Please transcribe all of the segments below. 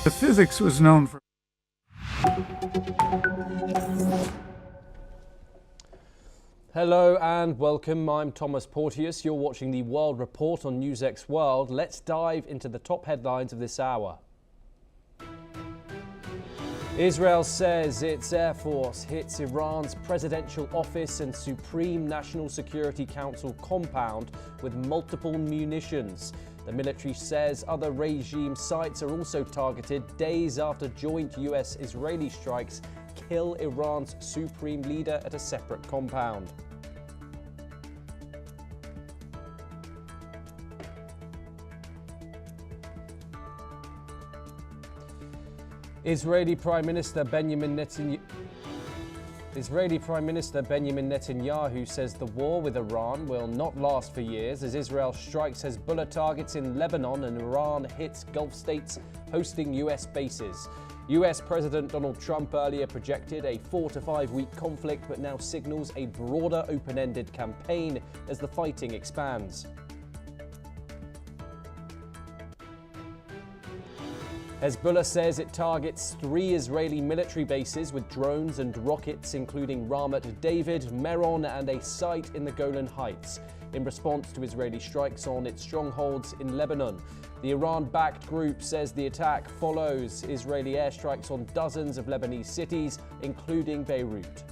The physics was known for. Hello and welcome. I'm Thomas Porteous. You're watching the World Report on NewsX World. Let's dive into the top headlines of this hour. Israel says its air force hits Iran's presidential office and Supreme National Security Council compound with multiple munitions. The military says other regime sites are also targeted days after joint US-Israeli strikes kill Iran's supreme leader at a separate compound. Israeli Prime Minister Benjamin Netanyahu says the war with Iran will not last for years as Israel strikes Hezbollah targets in Lebanon and Iran hits Gulf states hosting US bases. US President Donald Trump earlier projected a 4 to 5 week conflict but now signals a broader open-ended campaign as the fighting expands. Hezbollah says it targets 3 Israeli military bases with drones and rockets, including Ramat David, Meron, and a site in the Golan Heights, in response to Israeli strikes on its strongholds in Lebanon. The Iran-backed group says the attack follows Israeli airstrikes on dozens of Lebanese cities, including Beirut.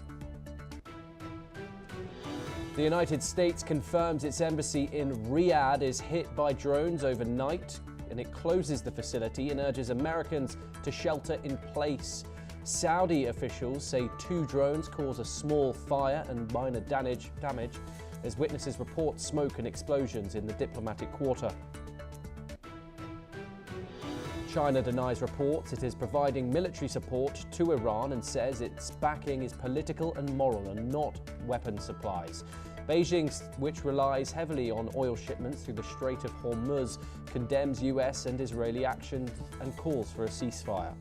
The United States confirms its embassy in Riyadh is hit by drones overnight, and it closes the facility and urges Americans to shelter in place. Saudi officials say 2 drones cause a small fire and minor damage as witnesses report smoke and explosions in the diplomatic quarter. China denies reports it is providing military support to Iran and says its backing is political and moral and not weapon supplies. Beijing, which relies heavily on oil shipments through the Strait of Hormuz, condemns US and Israeli action and calls for a ceasefire.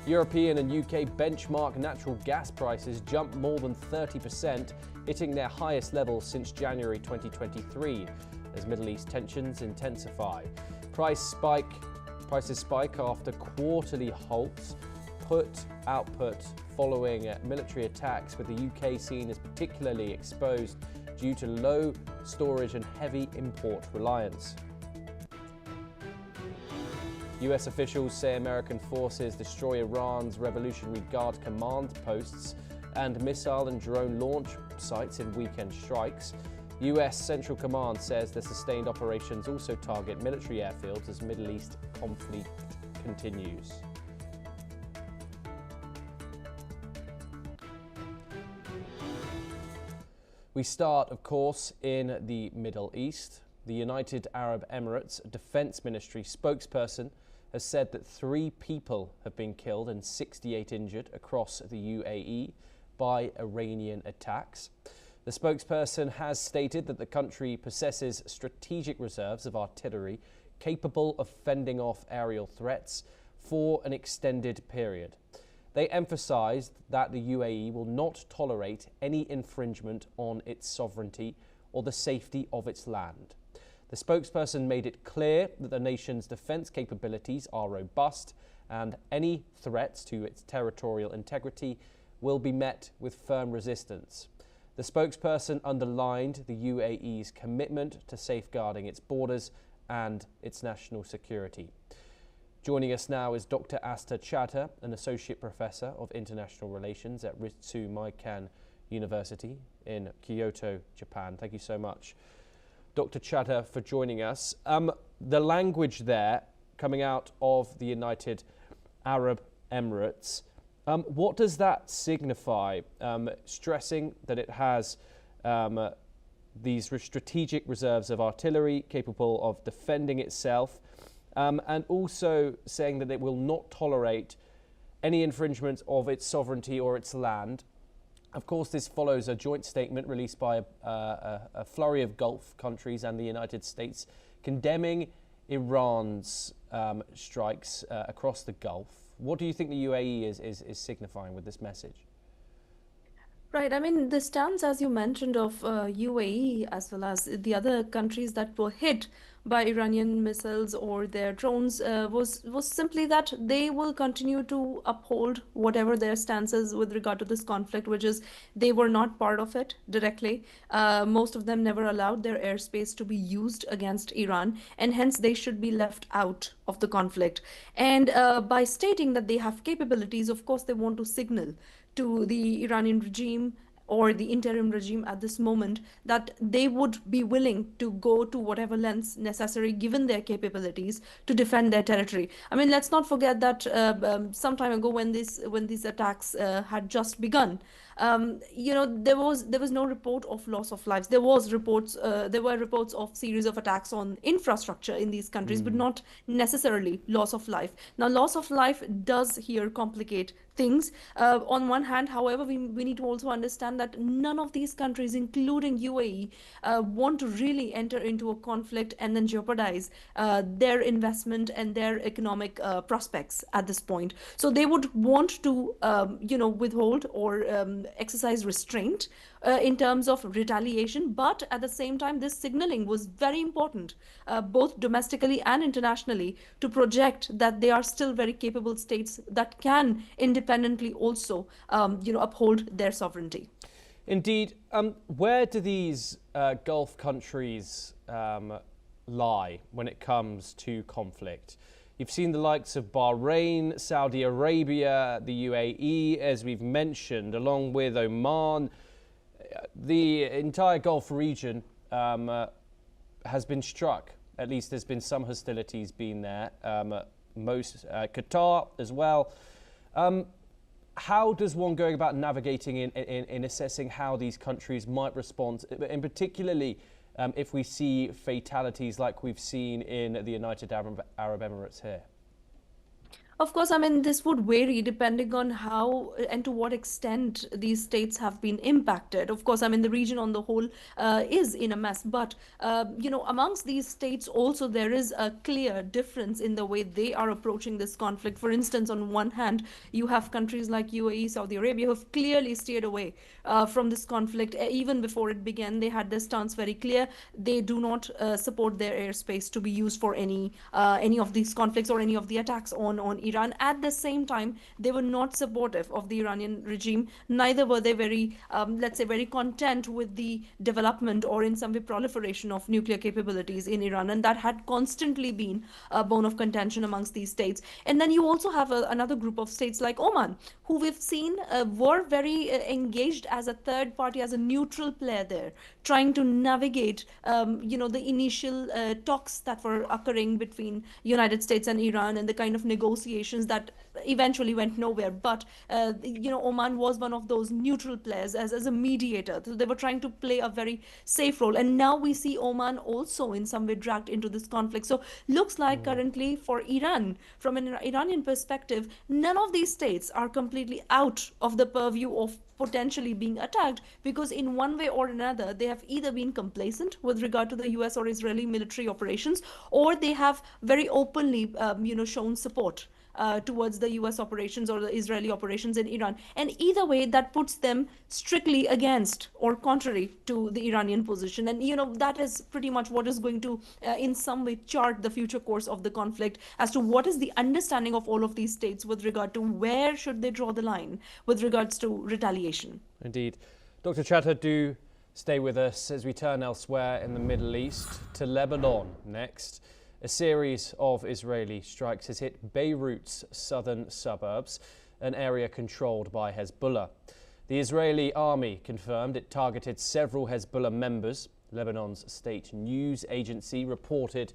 European and UK benchmark natural gas prices jumped more than 30%, hitting their highest levels since January 2023, as Middle East tensions intensify. Prices spike after quarterly halts, output following military attacks, with the UK seen as particularly exposed due to low storage and heavy import reliance. US officials say American forces destroy Iran's Revolutionary Guard command posts and missile and drone launch sites in weekend strikes. US Central Command says the sustained operations also target military airfields as Middle East conflict continues. We start, of course, in the Middle East. The United Arab Emirates Defense Ministry spokesperson has said that 3 people have been killed and 68 injured across the UAE by Iranian attacks. The spokesperson has stated that the country possesses strategic reserves of artillery capable of fending off aerial threats for an extended period. They emphasised that the UAE will not tolerate any infringement on its sovereignty or the safety of its land. The spokesperson made it clear that the nation's defence capabilities are robust and any threats to its territorial integrity will be met with firm resistance. The spokesperson underlined the UAE's commitment to safeguarding its borders and its national security. Joining us now is Dr. Asta Chatter, an Associate Professor of International Relations at Ritsumeikan University in Kyoto, Japan. Thank you so much, Dr. Chatter, for joining us. The language there coming out of the United Arab Emirates, what does that signify? Stressing that it has these strategic reserves of artillery capable of defending itself, and also saying that it will not tolerate any infringement of its sovereignty or its land. Of course, this follows a joint statement released by a flurry of Gulf countries and the United States condemning Iran's strikes across the Gulf. What do you think the UAE is signifying with this message? Right. I mean, the stance, as you mentioned, of UAE as well as the other countries that were hit by Iranian missiles or their drones was simply that they will continue to uphold whatever their stance is with regard to this conflict, which is they were not part of it directly. Most of them never allowed their airspace to be used against Iran, and hence they should be left out of the conflict. And by stating that they have capabilities, of course, they want to signal to the Iranian regime or the interim regime at this moment that they would be willing to go to whatever lengths necessary given their capabilities to defend their territory. I mean, let's not forget that some time ago when these attacks had just begun, there was no report of loss of lives. There were reports of series of attacks on infrastructure in these countries, but not necessarily loss of life. Now, loss of life does here complicate things. On one hand, however, we need to also understand that none of these countries, including UAE, want to really enter into a conflict and then jeopardize their investment and their economic prospects at this point. So they would want to, withhold or exercise restraint in terms of retaliation. But at the same time, this signaling was very important, both domestically and internationally, to project that they are still very capable states that can independently also, uphold their sovereignty. Indeed. Where do these Gulf countries lie when it comes to conflict? You've seen the likes of Bahrain, Saudi Arabia, the UAE, as we've mentioned, along with Oman. The entire Gulf region has been struck. At least there's been some hostilities been there. Qatar as well. How does one go about navigating in assessing how these countries might respond, and particularly if we see fatalities like we've seen in the United Arab Emirates here? Of course, I mean, this would vary depending on how and to what extent these states have been impacted. Of course, I mean, the region on the whole is in a mess. But, amongst these states also, there is a clear difference in the way they are approaching this conflict. For instance, on one hand, you have countries like UAE, Saudi Arabia, who have clearly steered away from this conflict. Even before it began, they had their stance very clear. They do not support their airspace to be used for any of these conflicts or any of the attacks on Iran. At the same time, they were not supportive of the Iranian regime. Neither were they very, let's say, very content with the development or in some way proliferation of nuclear capabilities in Iran. And that had constantly been a bone of contention amongst these states. And then you also have another group of states like Oman, who we've seen were very engaged as a third party, as a neutral player there, trying to navigate, the initial talks that were occurring between United States and Iran and the kind of negotiations that eventually went nowhere. But, Oman was one of those neutral players as a mediator. So they were trying to play a very safe role. And now we see Oman also in some way dragged into this conflict. So looks like currently for Iran, from an Iranian perspective, none of these states are completely out of the purview of potentially being attacked, because in one way or another they have either been complacent with regard to the US or Israeli military operations, or they have very openly shown support towards the US operations or the Israeli operations in Iran. And either way, that puts them strictly against or contrary to the Iranian position. And, that is pretty much what is going to, in some way, chart the future course of the conflict as to what is the understanding of all of these states with regard to where should they draw the line with regards to retaliation. Indeed. Dr. Chatter, do stay with us as we turn elsewhere in the Middle East to Lebanon next. A series of Israeli strikes has hit Beirut's southern suburbs, an area controlled by Hezbollah. The Israeli army confirmed it targeted several Hezbollah members. Lebanon's state news agency reported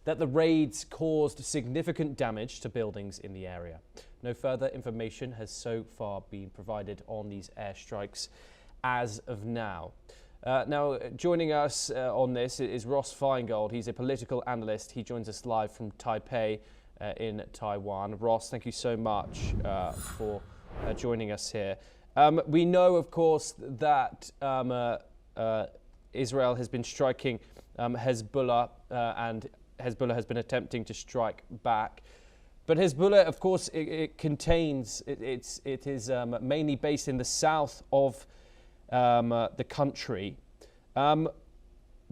that the raids caused significant damage to buildings in the area. No further information has so far been provided on these airstrikes as of now. Now, joining us on this is Ross Feingold. He's a political analyst. He joins us live from Taipei in Taiwan. Ross, thank you so much for joining us here. We know, of course, that Israel has been striking Hezbollah and Hezbollah has been attempting to strike back. But Hezbollah, of course, it is mainly based in the south of the country.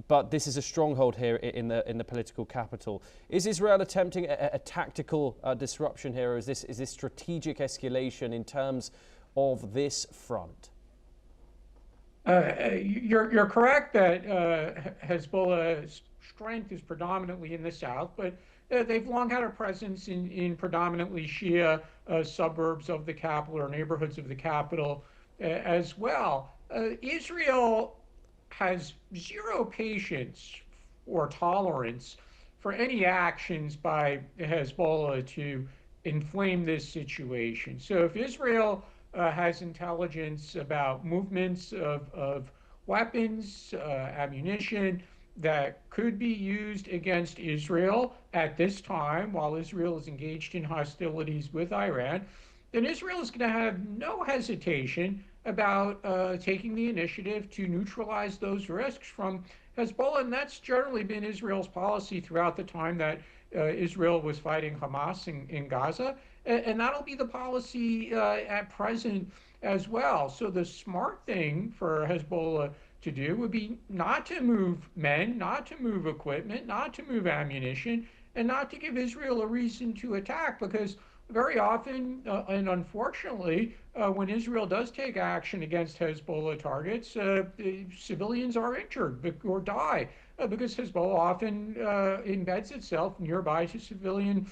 But this is a stronghold here in the political capital. Is Israel attempting a tactical disruption here, or is this strategic escalation in terms of this front? You're correct that Hezbollah's strength is predominantly in the south, but they've long had a presence in predominantly Shia suburbs of the capital or neighborhoods of the capital as well. Israel has zero patience or tolerance for any actions by Hezbollah to inflame this situation. So if Israel has intelligence about movements of weapons, ammunition that could be used against Israel at this time while Israel is engaged in hostilities with Iran, then Israel is going to have no hesitation about taking the initiative to neutralize those risks from Hezbollah. And that's generally been Israel's policy throughout the time that Israel was fighting Hamas in Gaza. And that'll be the policy at present as well. So the smart thing for Hezbollah to do would be not to move men, not to move equipment, not to move ammunition, and not to give Israel a reason to attack, because very often, and unfortunately, when Israel does take action against Hezbollah targets, civilians are injured or die because Hezbollah often embeds itself nearby to civilian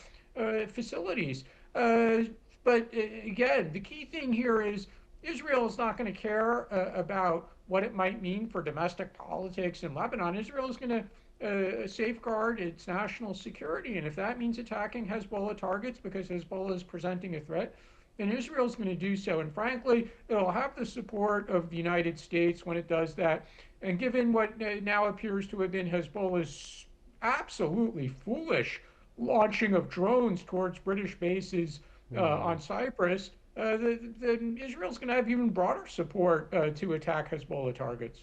facilities. But again, the key thing here is Israel is not going to care about what it might mean for domestic politics in Lebanon. Israel is going to safeguard its national security. And if that means attacking Hezbollah targets because Hezbollah is presenting a threat, then Israel is going to do so. And frankly, it'll have the support of the United States when it does that. And given what now appears to have been Hezbollah's absolutely foolish launching of drones towards British bases on Cyprus, then Israel's going to have even broader support to attack Hezbollah targets.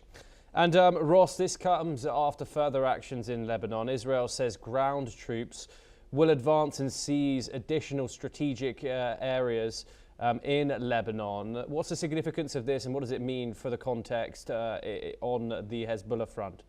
And Ross, this comes after further actions in Lebanon. Israel says ground troops will advance and seize additional strategic areas in Lebanon. What's the significance of this, and what does it mean for the context on the Hezbollah front?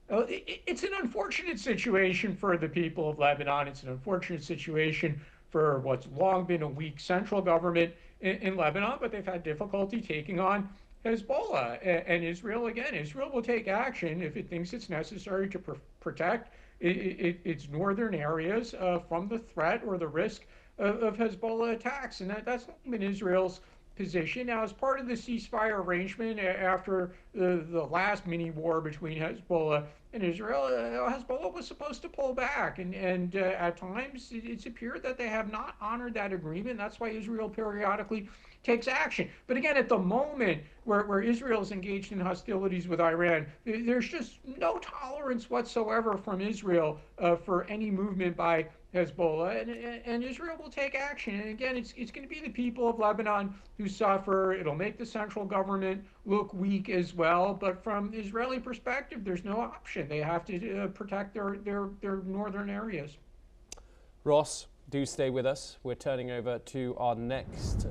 It's an unfortunate situation for the people of Lebanon. It's an unfortunate situation for what's long been a weak central government in Lebanon, but they've had difficulty taking on Hezbollah. And Israel, again, Israel will take action if it thinks it's necessary to protect its northern areas from the threat or the risk of Hezbollah attacks. And that's been Israel's position. Now, as part of the ceasefire arrangement after the last mini war between Hezbollah and Israel, Hezbollah was supposed to pull back. And at times, it's appeared that they have not honored that agreement. That's why Israel periodically takes action. But again, at the moment where Israel is engaged in hostilities with Iran, there's just no tolerance whatsoever from Israel for any movement by Hezbollah, and Israel will take action. And again, it's going to be the people of Lebanon who suffer. It'll make the central government look weak as well. But from Israeli perspective, there's no option. They have to protect their northern areas. Ross, do stay with us. We're turning over to our next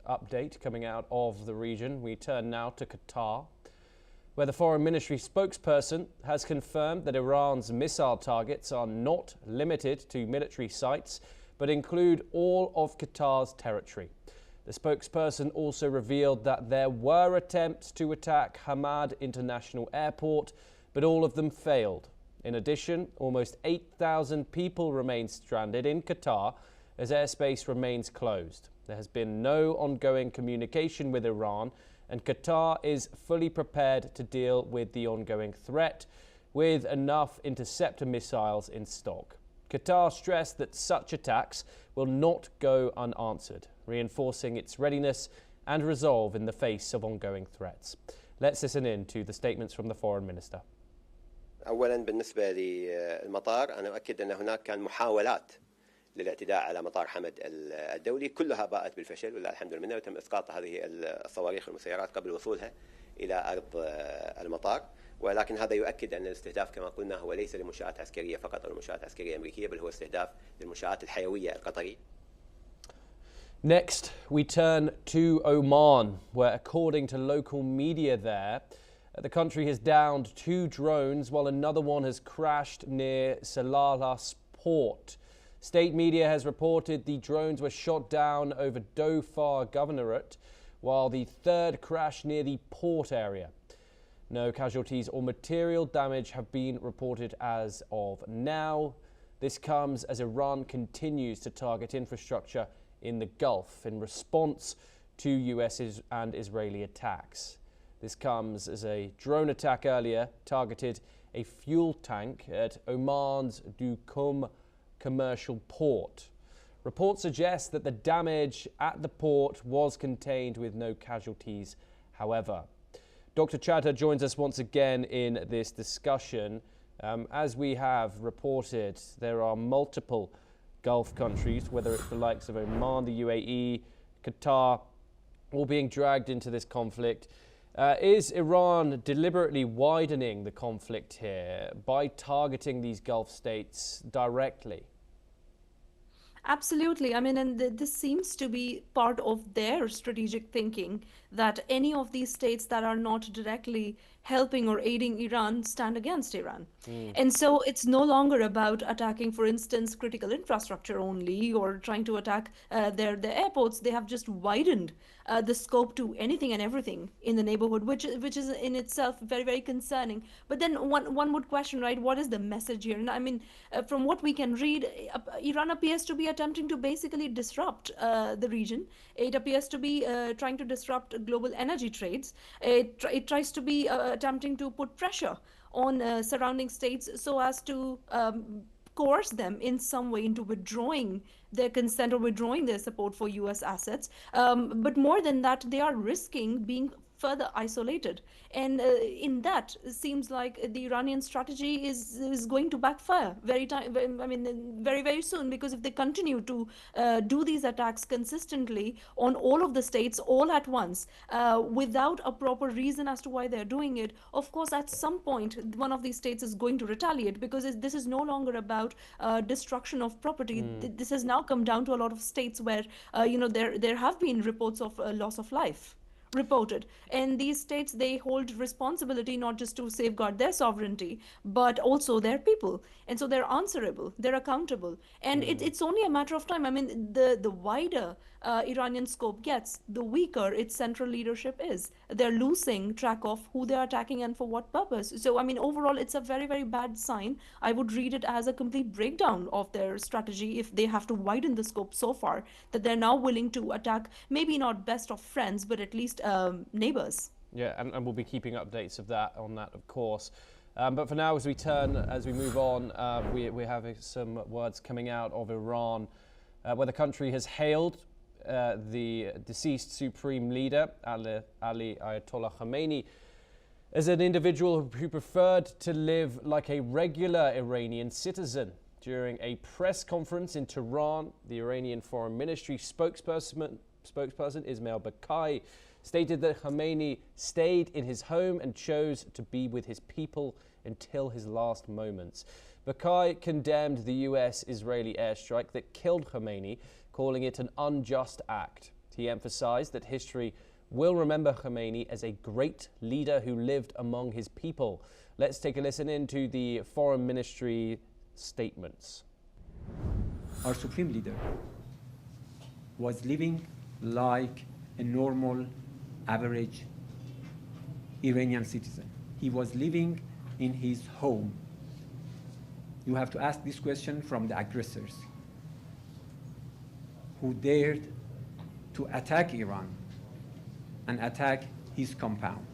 update coming out of the region. We turn now to Qatar, where the Foreign Ministry spokesperson has confirmed that Iran's missile targets are not limited to military sites, but include all of Qatar's territory. The spokesperson also revealed that there were attempts to attack Hamad International Airport, but all of them failed. In addition, almost 8,000 people remain stranded in Qatar as airspace remains closed. There has been no ongoing communication with Iran, and Qatar is fully prepared to deal with the ongoing threat with enough interceptor missiles in stock. Qatar stressed that such attacks will not go unanswered, reinforcing its readiness and resolve in the face of ongoing threats. Let's listen in to the statements from the Foreign Minister. أولا بالنسبة للمطار أنا أؤكد أن هناك كان محاولات للاعتداء على مطار حمد الدولي، كلها باءت بالفشل ولله الحمد والمنة، وتم إسقاط هذه الصواريخ والمسيرات قبل وصولها إلى أرض المطار. ولكن هذا يؤكد أن الاستهداف كما قلنا هو ليس لمنشآت عسكرية فقط أو لمنشآت عسكرية أمريكية، بل هو استهداف للمنشآت الحيوية القطرية. Next, we turn to Oman, where according to local media there, the country has downed 2 drones while another one has crashed near Salalas port. State media has reported the drones were shot down over Dhofar Governorate, while the third crashed near the port area. No casualties or material damage have been reported as of now. This comes as Iran continues to target infrastructure in the Gulf in response to US and Israeli attacks. This comes as a drone attack earlier targeted a fuel tank at Oman's Duqm commercial port. Reports suggest that the damage at the port was contained with no casualties, however. Dr. Chadha joins us once again in this discussion. As we have reported, there are multiple Gulf countries, whether it's the likes of Oman, the UAE, Qatar, all being dragged into this conflict. Is Iran deliberately widening the conflict here by targeting these Gulf states directly? Absolutely. I mean, and this seems to be part of their strategic thinking that any of these states that are not directly helping or aiding Iran stand against Iran. And so it's no longer about attacking, for instance, critical infrastructure only or trying to attack their airports. They have just widened the scope to anything and everything in the neighborhood, which is in itself very, very concerning. But then one would question, right, what is the message here? And I mean, from what we can read, Iran appears to be attempting to basically disrupt the region. It appears to be trying to disrupt global energy trades. It tries to be attempting to put pressure on surrounding states so as to coerce them in some way into withdrawing their consent or withdrawing their support for US assets. But more than that, they are risking being further isolated. And in that, it seems like the Iranian strategy is going to backfire very, very soon, because if they continue to do these attacks consistently on all of the states all at once, without a proper reason as to why they're doing it, of course, at some point, one of these states is going to retaliate, because this is no longer about destruction of property. This has now come down to a lot of states where, there have been reports of loss of life reported, and these states, they hold responsibility not just to safeguard their sovereignty but also their people, and so they're answerable, they're accountable, and it's only a matter of time. I mean, the wider Iranian scope gets, the weaker its central leadership is. They're losing track of who they're attacking and for what purpose. So I mean, overall, it's a very, very bad sign. I would read it as a complete breakdown of their strategy if they have to widen the scope so far that they're now willing to attack maybe not best of friends but at least neighbors. Yeah, and we'll be keeping updates of that, of course. But for now, as we move on, we have some words coming out of Iran, where the country has hailed the deceased supreme leader, Ali Ayatollah Khamenei, as an individual who preferred to live like a regular Iranian citizen. During a press conference in Tehran, the Iranian Foreign Ministry spokesperson Ismail Bakai stated that Khamenei stayed in his home and chose to be with his people until his last moments. Bakai condemned the US-Israeli airstrike that killed Khamenei, calling it an unjust act. He emphasized that history will remember Khamenei as a great leader who lived among his people. Let's take a listen into the Foreign Ministry statements. Our supreme leader was living like a normal, average Iranian citizen. He was living in his home. You have to ask this question from the aggressors who dared to attack Iran and attack his compound.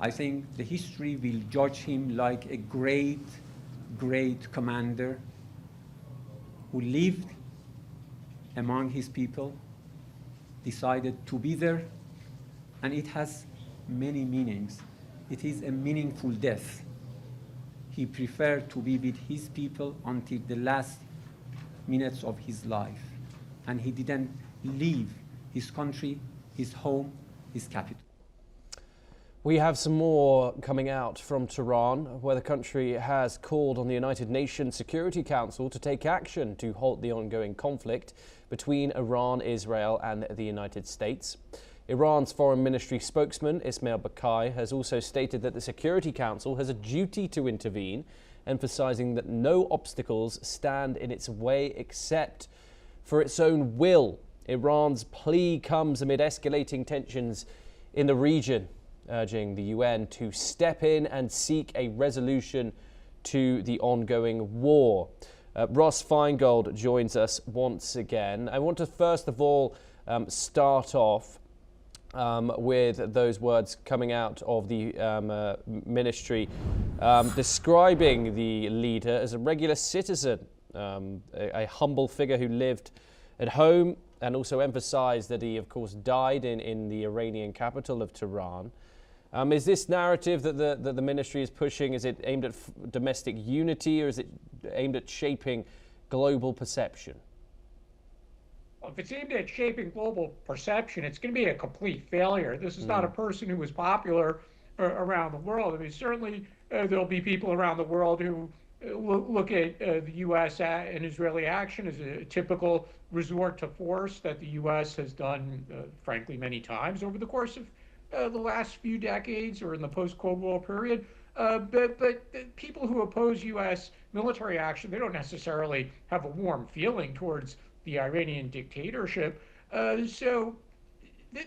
I think the history will judge him like a great, great commander who lived among his people, decided to be there, and it has many meanings. It is a meaningful death. He preferred to be with his people until the last minutes of his life, and he didn't leave his country, his home, his capital. We have some more coming out from Tehran, where the country has called on the United Nations Security Council to take action to halt the ongoing conflict between Iran, Israel and the United States. Iran's Foreign Ministry spokesman Ismail Baqai has also stated that the Security Council has a duty to intervene, emphasizing that no obstacles stand in its way except for its own will. Iran's plea comes amid escalating tensions in the region, urging the UN to step in and seek a resolution to the ongoing war. Ross Feingold joins us once again. I want to first of all start off with those words coming out of the ministry, describing the leader as a regular citizen, a humble figure who lived at home, and also emphasized that he, of course, died in the Iranian capital of Tehran. Is this narrative that the ministry is pushing, is it aimed at domestic unity, or is it aimed at shaping global perception? Well, if it's aimed at shaping global perception, it's going to be a complete failure. This is not a person who was popular around the world. I mean, certainly there'll be people around the world who look at the U.S. and Israeli action as a typical resort to force that the U.S. has done, frankly, many times over the course of the last few decades or in the post-Cold War period. But people who oppose U.S. military action, they don't necessarily have a warm feeling towards the Iranian dictatorship. So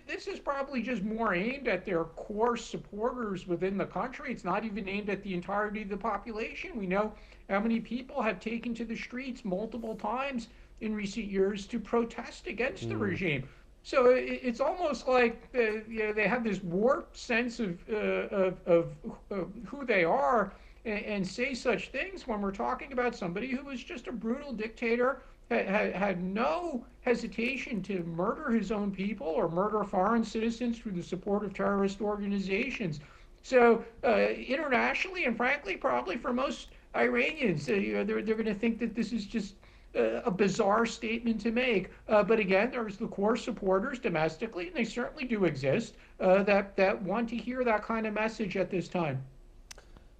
this is probably just more aimed at their core supporters within the country. It's not even aimed at the entirety of the population. We know how many people have taken to the streets multiple times in recent years to protest against the regime. So it's almost like they have this warped sense of who they are and say such things when we're talking about somebody who was just a brutal dictator, had no hesitation to murder his own people or murder foreign citizens through the support of terrorist organizations. So internationally, and frankly, probably for most Iranians, they're going to think that this is just a bizarre statement to make. But again, there's the core supporters domestically, and they certainly do exist, that want to hear that kind of message at this time.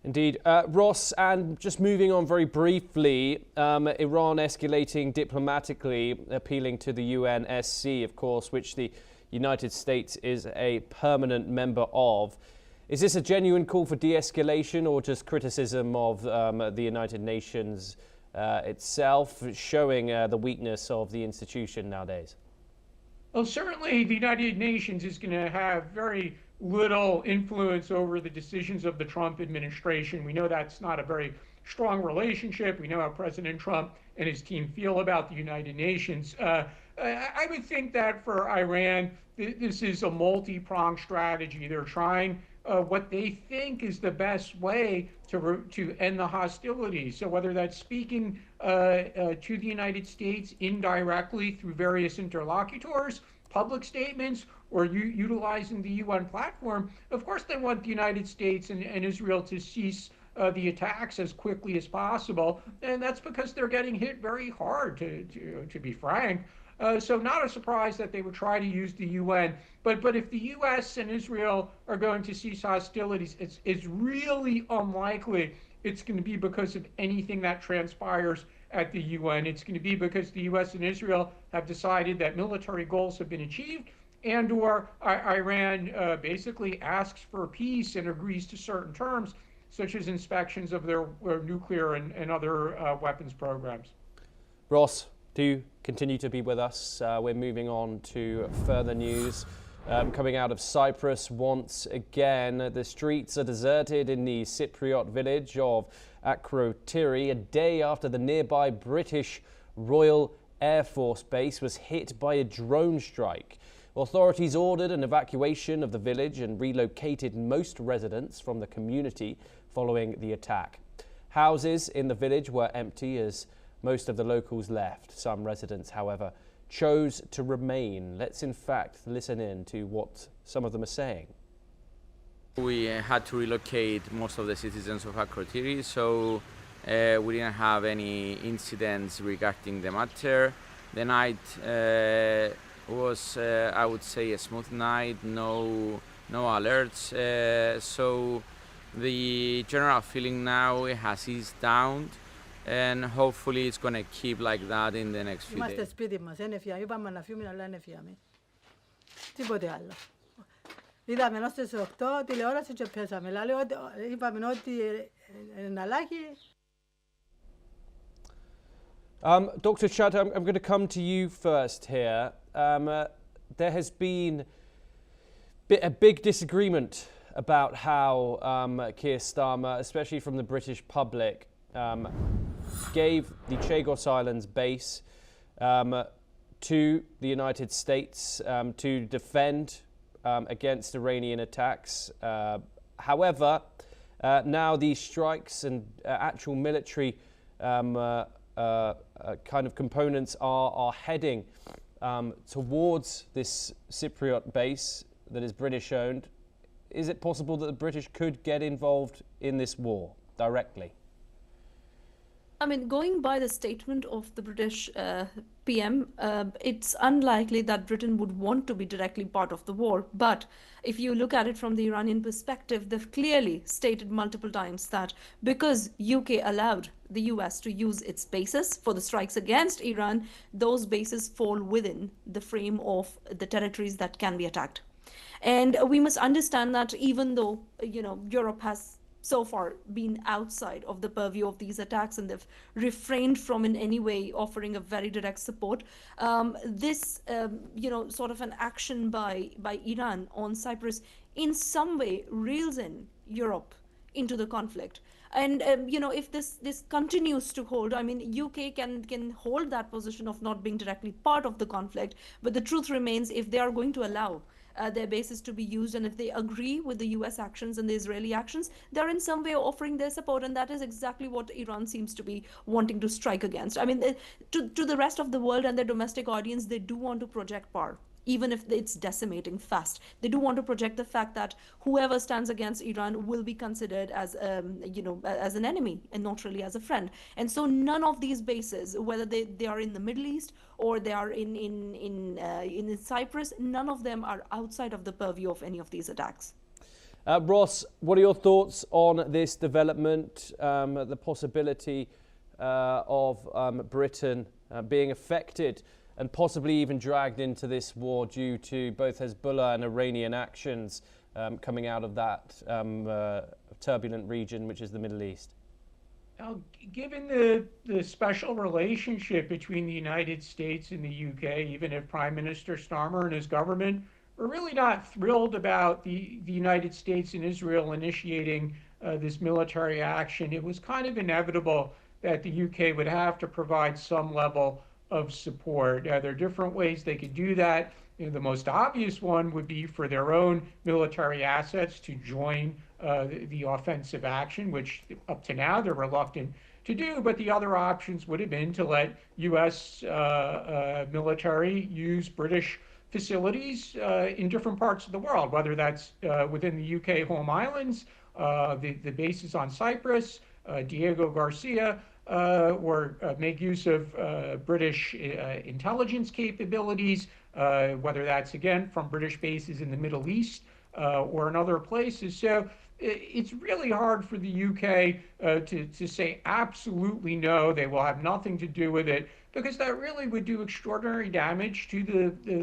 Indeed. Ross, and just moving on very briefly, Iran escalating diplomatically, appealing to the UNSC, of course, which the United States is a permanent member of. Is this a genuine call for de-escalation or just criticism of the United Nations itself, showing the weakness of the institution nowadays? Well, certainly the United Nations is going to have very little influence over the decisions of the Trump administration. We know that's not a very strong relationship. We know how President Trump and his team feel about the United Nations. I would think that for Iran, this is a multi-pronged strategy. They're trying what they think is the best way to end the hostilities. So whether that's speaking to the United States indirectly through various interlocutors, public statements, or utilizing the UN platform, of course they want the United States and Israel to cease the attacks as quickly as possible. And that's because they're getting hit very hard, to be frank. So not a surprise that they would try to use the UN. But if the U.S. and Israel are going to cease hostilities, it's really unlikely it's going to be because of anything that transpires at the UN. It's going to be because the U.S. and Israel have decided that military goals have been achieved, and or Iran basically asks for peace and agrees to certain terms, such as inspections of their nuclear and other weapons programs. Ross, do continue to be with us. We're moving on to further news. Coming out of Cyprus once again, the streets are deserted in the Cypriot village of Akrotiri a day after the nearby British Royal Air Force base was hit by a drone strike. Authorities ordered an evacuation of the village and relocated most residents from the community following the attack. Houses in the village were empty as most of the locals left. Some residents, however, chose to remain. Let's in fact listen in to what some of them are saying. We had to relocate most of the citizens of Akrotiri, so we didn't have any incidents regarding the matter. The night was, I would say, a smooth night, no no alerts. So the general feeling now has eased down, and hopefully it's going to keep like that in the next few Είμαστε days. σπίτι μας, δεν έφυγαμε. Είπαμε να φύγουμε, αλλά δεν έφυγαμε. Τίποτε άλλο. Είδαμε ενώ στις 8 τηλεόραση και πέσαμε. Είπαμε ότι εναλλάχει. Dr. Chad, I'm going to come to you first here. There has been a big disagreement about how Keir Starmer, especially from the British public, gave the Chagos Islands base to the United States to defend against Iranian attacks. However, now these strikes and actual military kind of components are heading towards this Cypriot base that is British owned. Is it possible that the British could get involved in this war directly? I mean, going by the statement of the British PM, it's unlikely that Britain would want to be directly part of the war. But if you look at it from the Iranian perspective, they've clearly stated multiple times that because UK allowed the US to use its bases for the strikes against Iran, those bases fall within the frame of the territories that can be attacked. And we must understand that even though, Europe has so far been outside of the purview of these attacks and they've refrained from in any way offering a very direct support, this sort of an action by Iran on Cyprus in some way reels in Europe into the conflict. And if this continues to hold, I mean, UK can hold that position of not being directly part of the conflict, but the truth remains, if they are going to allow their bases to be used, and if they agree with the US actions and the Israeli actions, they're in some way offering their support, and that is exactly what Iran seems to be wanting to strike against. I mean, to the rest of the world and their domestic audience, they do want to project power, even if it's decimating fast. They do want to project the fact that whoever stands against Iran will be considered as as an enemy and not really as a friend. And so none of these bases, whether they are in the Middle East or they are in Cyprus, none of them are outside of the purview of any of these attacks. Ross, what are your thoughts on this development, the possibility of Britain being affected and possibly even dragged into this war due to both Hezbollah and Iranian actions coming out of that turbulent region, which is the Middle East? Now, given the special relationship between the United States and the UK, even if Prime Minister Starmer and his government are really not thrilled about the United States and Israel initiating this military action, it was kind of inevitable that the UK would have to provide some level of support. There are different ways they could do that. The most obvious one would be for their own military assets to join the offensive action, which up to now they're reluctant to do. But the other options would have been to let U.S. Military use British facilities in different parts of the world, whether that's within the UK home islands, the bases on Cyprus, Diego Garcia, or make use of British intelligence capabilities, whether that's, again, from British bases in the Middle East or in other places. So it's really hard for the UK to say absolutely no, they will have nothing to do with it, because that really would do extraordinary damage to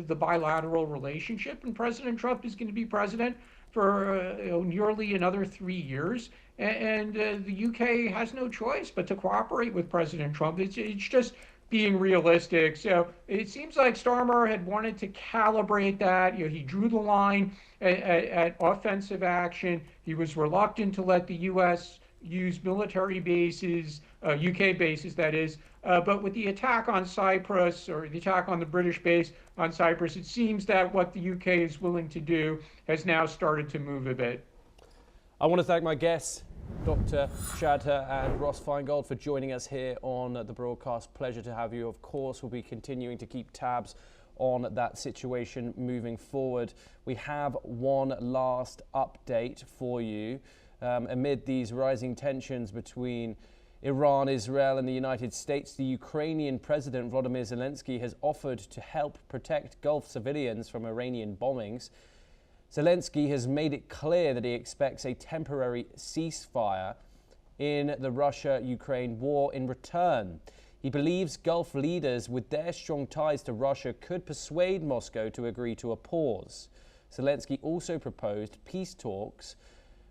the bilateral relationship. And President Trump is going to be president for nearly another 3 years. And the UK has no choice but to cooperate with President Trump. It's just being realistic. So it seems like Starmer had wanted to calibrate that. He drew the line at offensive action. He was reluctant to let the US use military bases, UK bases that is. But with the attack on Cyprus, or the attack on the British base on Cyprus, it seems that what the UK is willing to do has now started to move a bit. I want to thank my guests, Dr. Shadha and Ross Feingold, for joining us here on the broadcast. Pleasure to have you. Of course, we'll be continuing to keep tabs on that situation moving forward. We have one last update for you. Amid these rising tensions between Iran, Israel and the United States, the Ukrainian President Volodymyr Zelensky has offered to help protect Gulf civilians from Iranian bombings. Zelensky has made it clear that he expects a temporary ceasefire in the Russia-Ukraine war in return. He believes Gulf leaders with their strong ties to Russia could persuade Moscow to agree to a pause. Zelensky also proposed peace talks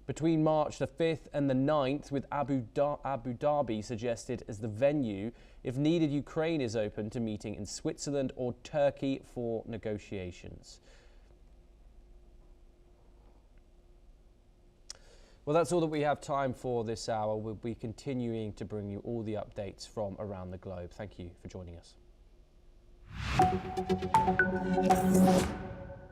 between March the 5th and the 9th, with Abu Dhabi suggested as the venue. If needed, Ukraine is open to meeting in Switzerland or Turkey for negotiations. Well, that's all that we have time for this hour. We'll be continuing to bring you all the updates from around the globe. Thank you for joining us.